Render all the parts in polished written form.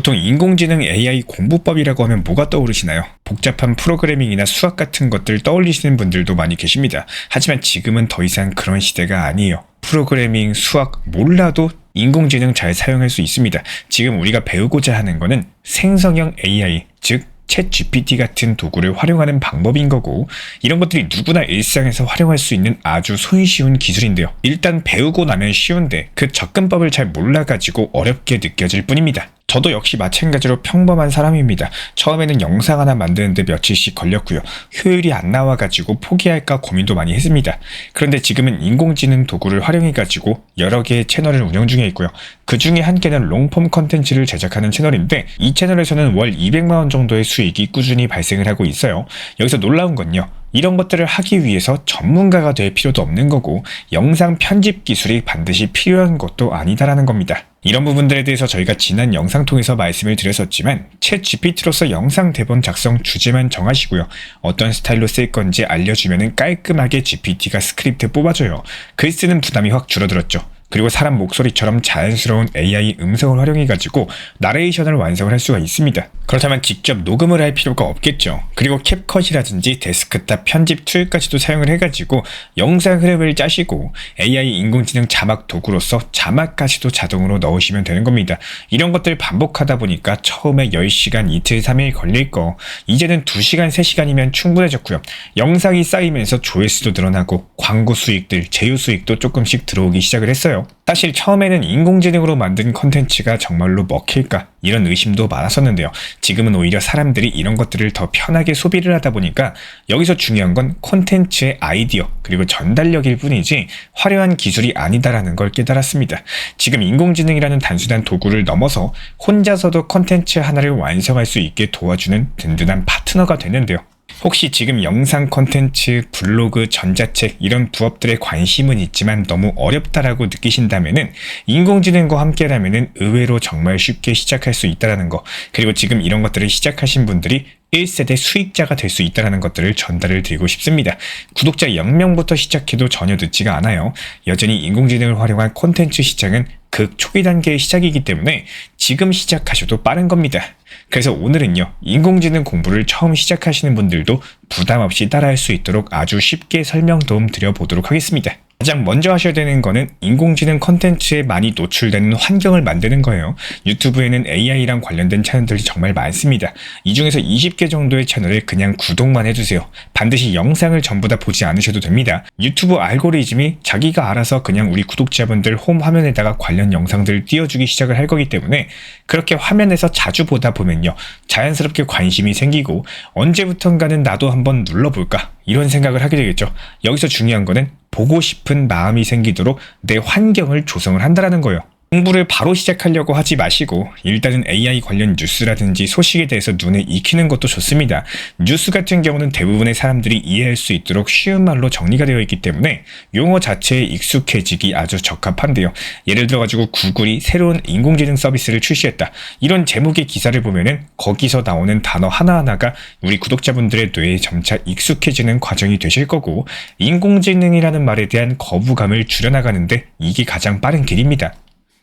보통 인공지능 AI 공부법이라고 하면 뭐가 떠오르시나요? 복잡한 프로그래밍이나 수학 같은 것들 떠올리시는 분들도 많이 계십니다. 하지만 지금은 더 이상 그런 시대가 아니에요. 프로그래밍, 수학 몰라도 인공지능 잘 사용할 수 있습니다. 지금 우리가 배우고자 하는 거는 생성형 AI, 즉 챗GPT 같은 도구를 활용하는 방법인 거고, 이런 것들이 누구나 일상에서 활용할 수 있는 아주 손쉬운 기술인데요. 일단 배우고 나면 쉬운데 그 접근법을 잘 몰라가지고 어렵게 느껴질 뿐입니다. 저도 역시 마찬가지로 평범한 사람입니다. 처음에는 영상 하나 만드는데 며칠씩 걸렸고요. 효율이 안 나와가지고 포기할까 고민도 많이 했습니다. 그런데 지금은 인공지능 도구를 활용해가지고 여러 개의 채널을 운영 중에 있고요. 그 중에 한 개는 롱폼 컨텐츠를 제작하는 채널인데, 이 채널에서는 월 200만 원 정도의 수익이 꾸준히 발생을 하고 있어요. 여기서 놀라운 건요, 이런 것들을 하기 위해서 전문가가 될 필요도 없는 거고, 영상 편집 기술이 반드시 필요한 것도 아니다라는 겁니다. 이런 부분들에 대해서 저희가 지난 영상 통해서 말씀을 드렸었지만, 챗 GPT로서 영상 대본 작성 주제만 정하시고요. 어떤 스타일로 쓸 건지 알려주면 깔끔하게 GPT가 스크립트 뽑아줘요. 글 쓰는 부담이 확 줄어들었죠. 그리고 사람 목소리처럼 자연스러운 AI 음성을 활용해가지고 나레이션을 완성을 할 수가 있습니다. 그렇다면 직접 녹음을 할 필요가 없겠죠. 그리고 캡컷이라든지 데스크탑 편집 툴까지도 사용을 해가지고 영상 흐름을 짜시고 AI 인공지능 자막 도구로서 자막까지도 자동으로 넣으시면 되는 겁니다. 이런 것들 반복하다 보니까 처음에 10시간, 이틀, 3일 걸릴 거 이제는 2시간, 3시간이면 충분해졌고요. 영상이 쌓이면서 조회수도 늘어나고 광고 수익들, 제휴 수익도 조금씩 들어오기 시작을 했어요. 사실 처음에는 인공지능으로 만든 컨텐츠가 정말로 먹힐까 이런 의심도 많았었는데요. 지금은 오히려 사람들이 이런 것들을 더 편하게 소비를 하다 보니까 여기서 중요한 건 콘텐츠의 아이디어 그리고 전달력일 뿐이지 화려한 기술이 아니다라는 걸 깨달았습니다. 지금 인공지능이라는 단순한 도구를 넘어서 혼자서도 콘텐츠 하나를 완성할 수 있게 도와주는 든든한 파트너가 되는데요. 혹시 지금 영상 콘텐츠, 블로그, 전자책 이런 부업들에 관심은 있지만 너무 어렵다라고 느끼신다면은 인공지능과 함께라면은 의외로 정말 쉽게 시작할 수 있다는 거, 그리고 지금 이런 것들을 시작하신 분들이 1세대 수익자가 될 수 있다는 것들을 전달을 드리고 싶습니다. 구독자 0명부터 시작해도 전혀 늦지가 않아요. 여전히 인공지능을 활용한 콘텐츠 시장은 극 초기 단계의 시작이기 때문에 지금 시작하셔도 빠른 겁니다. 그래서 오늘은요, 인공지능 공부를 처음 시작하시는 분들도 부담 없이 따라할 수 있도록 아주 쉽게 설명 도움 드려보도록 하겠습니다. 가장 먼저 하셔야 되는 거는 인공지능 컨텐츠에 많이 노출되는 환경을 만드는 거예요. 유튜브에는 AI랑 관련된 채널들이 정말 많습니다. 이 중에서 20개 정도의 채널을 그냥 구독만 해주세요. 반드시 영상을 전부 다 보지 않으셔도 됩니다. 유튜브 알고리즘이 자기가 알아서 그냥 우리 구독자분들 홈 화면에다가 관련 영상들을 띄워주기 시작을 할 거기 때문에 그렇게 화면에서 자주 보다 보면요, 자연스럽게 관심이 생기고 언제부턴가는 나도 한번 눌러볼까 이런 생각을 하게 되겠죠. 여기서 중요한 거는 보고 싶은 마음이 생기도록 내 환경을 조성을 한다는 거예요. 공부를 바로 시작하려고 하지 마시고 일단은 AI 관련 뉴스라든지 소식에 대해서 눈에 익히는 것도 좋습니다. 뉴스 같은 경우는 대부분의 사람들이 이해할 수 있도록 쉬운 말로 정리가 되어 있기 때문에 용어 자체에 익숙해지기 아주 적합한데요. 예를 들어가지고 구글이 새로운 인공지능 서비스를 출시했다, 이런 제목의 기사를 보면은 거기서 나오는 단어 하나하나가 우리 구독자분들의 뇌에 점차 익숙해지는 과정이 되실 거고, 인공지능이라는 말에 대한 거부감을 줄여나가는데 이게 가장 빠른 길입니다.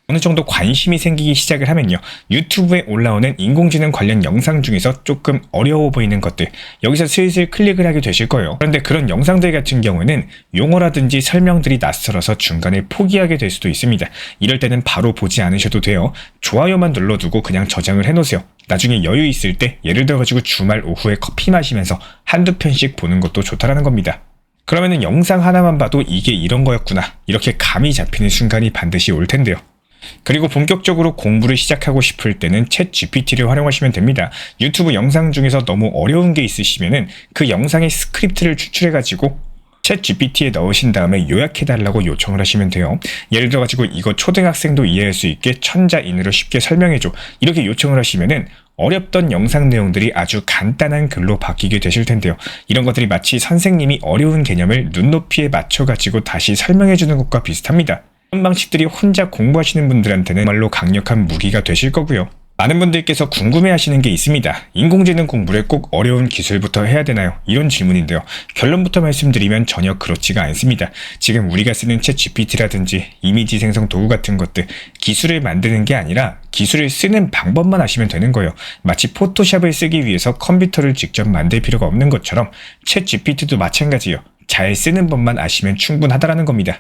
어느 정도 관심이 생기기 시작을 하면요, 유튜브에 올라오는 인공지능 관련 영상 중에서 조금 어려워 보이는 것들, 여기서 슬슬 클릭을 하게 되실 거예요. 그런데 그런 영상들 같은 경우에는 용어라든지 설명들이 낯설어서 중간에 포기하게 될 수도 있습니다. 이럴 때는 바로 보지 않으셔도 돼요. 좋아요만 눌러두고 그냥 저장을 해놓으세요. 나중에 여유 있을 때 예를 들어가지고 주말 오후에 커피 마시면서 한두 편씩 보는 것도 좋다라는 겁니다. 그러면은 영상 하나만 봐도 이게 이런 거였구나 이렇게 감이 잡히는 순간이 반드시 올 텐데요. 그리고 본격적으로 공부를 시작하고 싶을 때는 챗 GPT를 활용하시면 됩니다. 유튜브 영상 중에서 너무 어려운 게 있으시면은 그 영상의 스크립트를 추출해가지고 챗 GPT에 넣으신 다음에 요약해달라고 요청을 하시면 돼요. 예를 들어가지고 이거 초등학생도 이해할 수 있게 천자인으로 쉽게 설명해줘, 이렇게 요청을 하시면은 어렵던 영상 내용들이 아주 간단한 글로 바뀌게 되실 텐데요. 이런 것들이 마치 선생님이 어려운 개념을 눈높이에 맞춰가지고 다시 설명해주는 것과 비슷합니다. 이런 방식들이 혼자 공부하시는 분들한테는 정말로 강력한 무기가 되실 거고요. 많은 분들께서 궁금해하시는 게 있습니다. 인공지능 공부를 꼭 어려운 기술부터 해야 되나요? 이런 질문인데요. 결론부터 말씀드리면 전혀 그렇지가 않습니다. 지금 우리가 쓰는 챗 GPT라든지 이미지 생성 도구 같은 것들, 기술을 만드는 게 아니라 기술을 쓰는 방법만 아시면 되는 거예요. 마치 포토샵을 쓰기 위해서 컴퓨터를 직접 만들 필요가 없는 것처럼 챗 GPT도 마찬가지예요. 잘 쓰는 법만 아시면 충분하다라는 겁니다.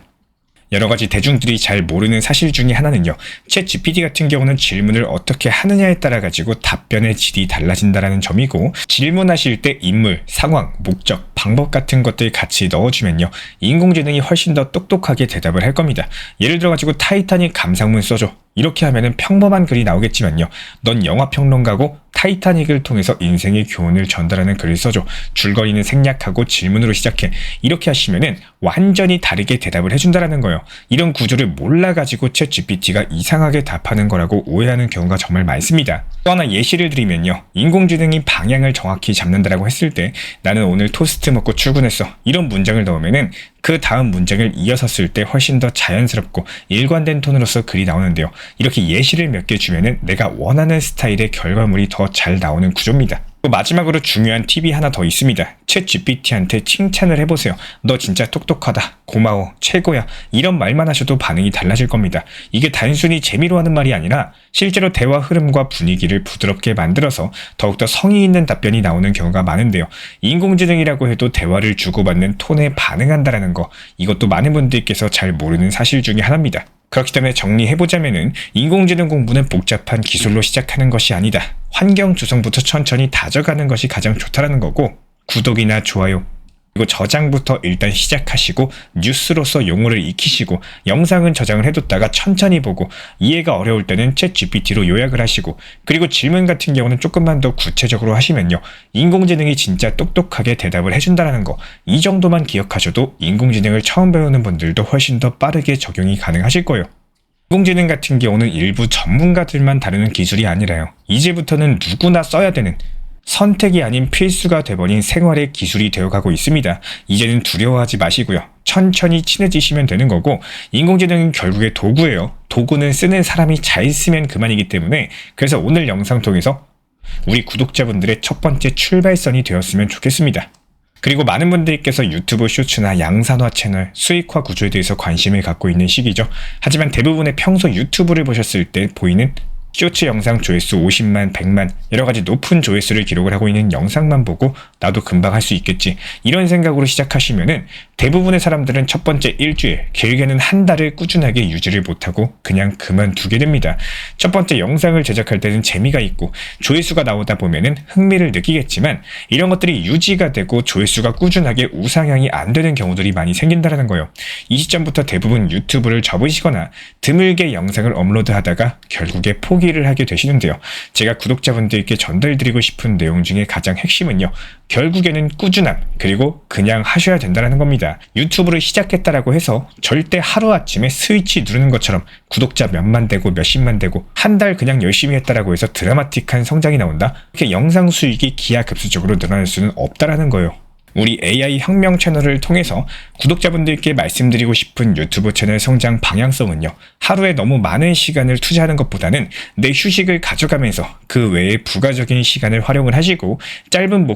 여러 가지 대중들이 잘 모르는 사실 중에 하나는요. 챗 GPT 같은 경우는 질문을 어떻게 하느냐에 따라 가지고 답변의 질이 달라진다라는 점이고, 질문하실 때 인물, 상황, 목적, 방법 같은 것들 같이 넣어주면요. 인공지능이 훨씬 더 똑똑하게 대답을 할 겁니다. 예를 들어 가지고 타이타닉 감상문 써줘. 이렇게 하면은 평범한 글이 나오겠지만요. 넌 영화평론가고 타이타닉을 통해서 인생의 교훈을 전달하는 글을 써줘. 줄거리는 생략하고 질문으로 시작해. 이렇게 하시면은 완전히 다르게 대답을 해준다라는 거예요. 이런 구조를 몰라가지고 챗 GPT가 이상하게 답하는 거라고 오해하는 경우가 정말 많습니다. 또 하나 예시를 드리면요. 인공지능이 방향을 정확히 잡는다라고 했을 때 나는 오늘 토스트 먹고 출근했어. 이런 문장을 넣으면은 그 다음 문장을 이어서 쓸 때 훨씬 더 자연스럽고 일관된 톤으로서 글이 나오는데요. 이렇게 예시를 몇 개 주면은 내가 원하는 스타일의 결과물이 더 잘 나오는 구조입니다. 또 마지막으로 중요한 팁이 하나 더 있습니다. 챗 GPT한테 칭찬을 해보세요. 너 진짜 똑똑하다. 고마워. 최고야. 이런 말만 하셔도 반응이 달라질 겁니다. 이게 단순히 재미로 하는 말이 아니라 실제로 대화 흐름과 분위기를 부드럽게 만들어서 더욱더 성의 있는 답변이 나오는 경우가 많은데요. 인공지능이라고 해도 대화를 주고받는 톤에 반응한다라는 거, 이것도 많은 분들께서 잘 모르는 사실 중에 하나입니다. 그렇기 때문에 정리해보자면은 인공지능 공부는 복잡한 기술로 시작하는 것이 아니다. 환경 조성부터 천천히 다져가는 것이 가장 좋다라는 거고, 구독이나 좋아요, 그리고 저장부터 일단 시작하시고 뉴스로서 용어를 익히시고 영상은 저장을 해뒀다가 천천히 보고 이해가 어려울 때는 챗 GPT로 요약을 하시고, 그리고 질문 같은 경우는 조금만 더 구체적으로 하시면요. 인공지능이 진짜 똑똑하게 대답을 해준다는 거, 이 정도만 기억하셔도 인공지능을 처음 배우는 분들도 훨씬 더 빠르게 적용이 가능하실 거예요. 인공지능 같은 경우는 일부 전문가들만 다루는 기술이 아니라요. 이제부터는 누구나 써야 되는, 선택이 아닌 필수가 돼버린 생활의 기술이 되어가고 있습니다. 이제는 두려워하지 마시고요. 천천히 친해지시면 되는 거고, 인공지능은 결국에 도구예요. 도구는 쓰는 사람이 잘 쓰면 그만이기 때문에, 그래서 오늘 영상 통해서 우리 구독자분들의 첫 번째 출발선이 되었으면 좋겠습니다. 그리고 많은 분들께서 유튜브 쇼츠나 양산화 채널, 수익화 구조에 대해서 관심을 갖고 있는 시기죠. 하지만 대부분의 평소 유튜브를 보셨을 때 보이는 쇼츠 영상 조회수 50만, 100만 여러가지 높은 조회수를 기록을 하고 있는 영상만 보고 나도 금방 할 수 있겠지, 이런 생각으로 시작하시면은 대부분의 사람들은 첫 번째 일주일, 길게는 한 달을 꾸준하게 유지를 못하고 그냥 그만두게 됩니다. 첫 번째 영상을 제작할 때는 재미가 있고 조회수가 나오다 보면은 흥미를 느끼겠지만 이런 것들이 유지가 되고 조회수가 꾸준하게 우상향이 안 되는 경우들이 많이 생긴다는 거예요. 이 시점부터 대부분 유튜브를 접으시거나 드물게 영상을 업로드하다가 결국에 포기를 하게 되시는데요. 제가 구독자분들께 전달드리고 싶은 내용 중에 가장 핵심은요. 결국에는 꾸준함, 그리고 그냥 하셔야 된다는 겁니다. 유튜브를 시작했다라고 해서 절대 하루아침에 스위치 누르는 것처럼 구독자 몇만 되고 몇십만 되고 한 달 그냥 열심히 했다라고 해서 드라마틱한 성장이 나온다? 이렇게 영상 수익이 기하급수적으로 늘어날 수는 없다라는 거예요. 우리 AI 혁명 채널을 통해서 구독자분들께 말씀드리고 싶은 유튜브 채널 성장 방향성은요. 하루에 너무 많은 시간을 투자하는 것보다는 내 휴식을 가져가면서 그 외에 부가적인 시간을 활용을 하시고 짧은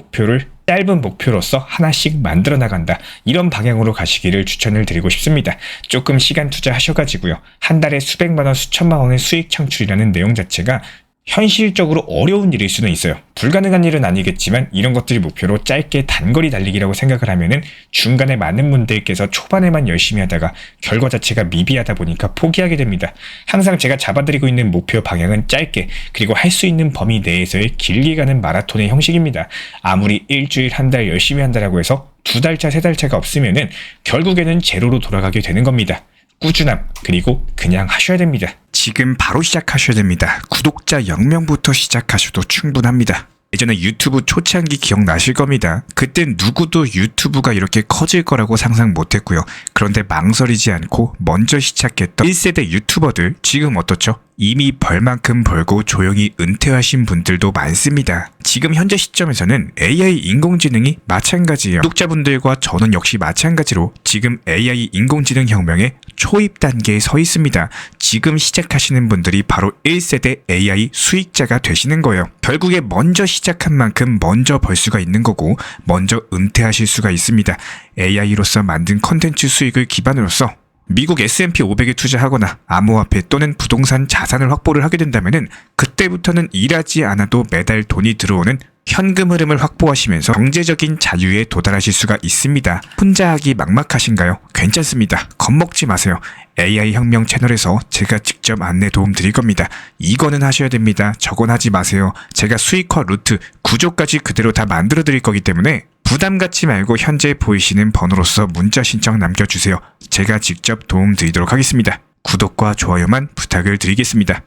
목표로서 하나씩 만들어 나간다. 이런 방향으로 가시기를 추천을 드리고 싶습니다. 조금 시간 투자하셔가지고요. 한 달에 수백만 원, 수천만 원의 수익 창출이라는 내용 자체가 현실적으로 어려운 일일 수는 있어요. 불가능한 일은 아니겠지만 이런 것들이 목표로 짧게 단거리 달리기라고 생각을 하면은 중간에 많은 분들께서 초반에만 열심히 하다가 결과 자체가 미비하다 보니까 포기하게 됩니다. 항상 제가 잡아드리고 있는 목표 방향은 짧게, 그리고 할 수 있는 범위 내에서의 길게 가는 마라톤의 형식입니다. 아무리 일주일, 한 달 열심히 한다라고 해서 2달차, 3달차가 없으면은 결국에는 제로로 돌아가게 되는 겁니다. 꾸준함, 그리고 그냥 하셔야 됩니다. 지금 바로 시작하셔야 됩니다. 구독자 0명부터 시작하셔도 충분합니다. 예전에 유튜브 초창기 기억나실 겁니다. 그땐 누구도 유튜브가 이렇게 커질 거라고 상상 못했고요. 그런데 망설이지 않고 먼저 시작했던 1세대 유튜버들 지금 어떻죠? 이미 벌만큼 벌고 조용히 은퇴하신 분들도 많습니다. 지금 현재 시점에서는 AI 인공지능이 마찬가지예요. 구독자분들과 저는 역시 마찬가지로 지금 AI 인공지능 혁명의 초입 단계에 서 있습니다. 지금 시작하시는 분들이 바로 1세대 AI 수익자가 되시는 거예요. 결국에 먼저 시작한 만큼 먼저 벌 수가 있는 거고 먼저 은퇴하실 수가 있습니다. AI로서 만든 컨텐츠 수익을 기반으로서 미국 S&P 500에 투자하거나 암호화폐 또는 부동산 자산을 확보를 하게 된다면은 그때부터는 일하지 않아도 매달 돈이 들어오는 현금 흐름을 확보하시면서 경제적인 자유에 도달하실 수가 있습니다. 혼자 하기 막막하신가요? 괜찮습니다. 겁먹지 마세요. AI 혁명 채널에서 제가 직접 안내 도움 드릴 겁니다. 이거는 하셔야 됩니다. 저건 하지 마세요. 제가 수익화 루트, 구조까지 그대로 다 만들어 드릴 거기 때문에 부담 갖지 말고 현재 보이시는 번호로서 문자 신청 남겨주세요. 제가 직접 도움 드리도록 하겠습니다. 구독과 좋아요만 부탁을 드리겠습니다.